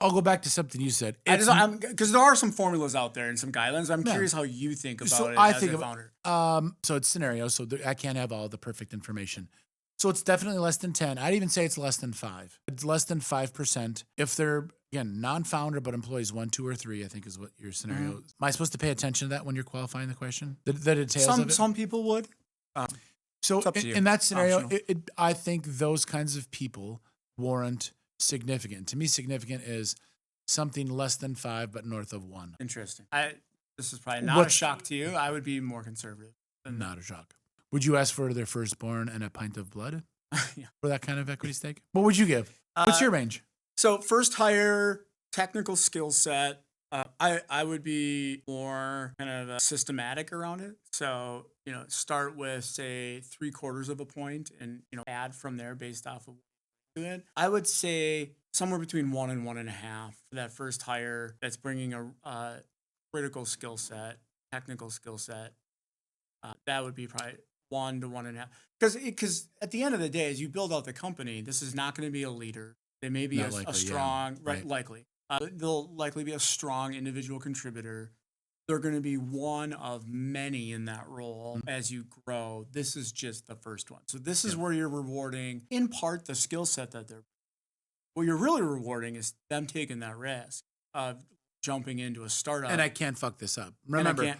I'll go back to something you said. Because there are some formulas out there and some guidelines. I'm curious how you think about it as a founder. So it's scenarios. So I can't have all the perfect information. So it's definitely less than 10. I'd even say it's less than 5. It's less than 5%. If they're, again, non-founder, but employees 1, 2, or 3, I think is what your scenario is. Am I supposed to pay attention to that when you're qualifying the question? The details of it? Some people would. So in that scenario, I think those kinds of people warrant significant. To me, significant is something less than 5, but north of 1. Interesting. This is probably not a shock to you. I would be more conservative. Not a shock. Would you ask for their firstborn and a pint of blood for that kind of equity stake? What would you give? What's your range? So first hire, technical skill set. I would be more kind of systematic around it. So, start with, say, 3/4 of a point and, add from there based off of it. I would say somewhere between 1 and 1.5 for that first hire that's bringing a critical skill set, technical skill set. That would be probably 1 to 1.5. Because at the end of the day, as you build out the company, this is not going to be a leader. They may be a strong, likely. They'll likely be a strong individual contributor. They're going to be one of many in that role as you grow. This is just the first one. So this is where you're rewarding, in part, the skill set that they're. What you're really rewarding is them taking that risk of jumping into a startup. And I can't fuck this up. Remember,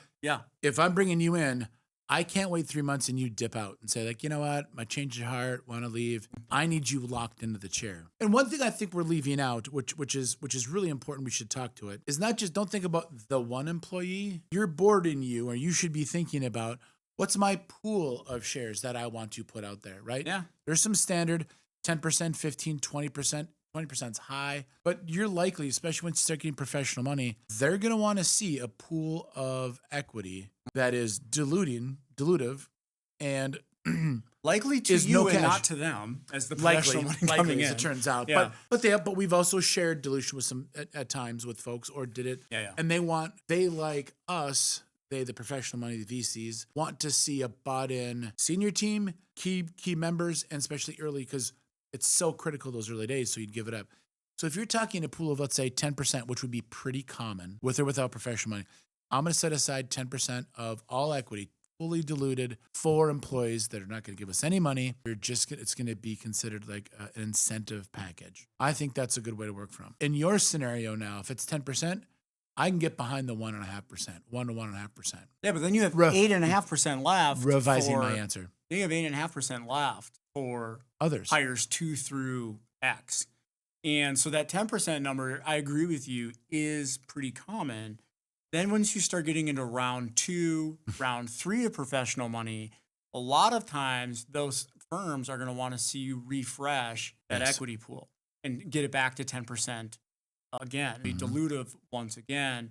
if I'm bringing you in, I can't wait 3 months and you dip out and say, like, you know what, my change of heart, want to leave. I need you locked into the chair. And one thing I think we're leaving out, which is really important, we should talk to it, is not just, don't think about the one employee. You're boarding you, or you should be thinking about, what's my pool of shares that I want to put out there, right? Yeah. There's some standard 10%, 15, 20%. 20% is high, but you're likely, especially when you start getting professional money, they're going to want to see a pool of equity that is dilutive, and likely to you and not to them as the professional money coming in. As it turns out. Yeah. But we've also shared dilution with some at times with folks, or did it. Yeah. And they like us. They, the professional money, the VCs, want to see a bought-in senior team, key members, and especially early, because it's so critical those early days, so you'd give it up. So if you're talking a pool of, let's say, 10%, which would be pretty common, with or without professional money, I'm going to set aside 10% of all equity, fully diluted, for employees that are not going to give us any money. It's going to be considered like an incentive package. I think that's a good way to work from. In your scenario now, if it's 10%, I can get behind the 1.5%, 1 to 1.5%. Yeah, but then you have 8.5% left. Revising my answer. Then you have 8.5% left for others, hires 2 through X. And so that 10% number, I agree with you, is pretty common. Then once you start getting into round 2, round 3 of professional money, a lot of times those firms are going to want to see you refresh that equity pool and get it back to 10% again. Be dilutive once again.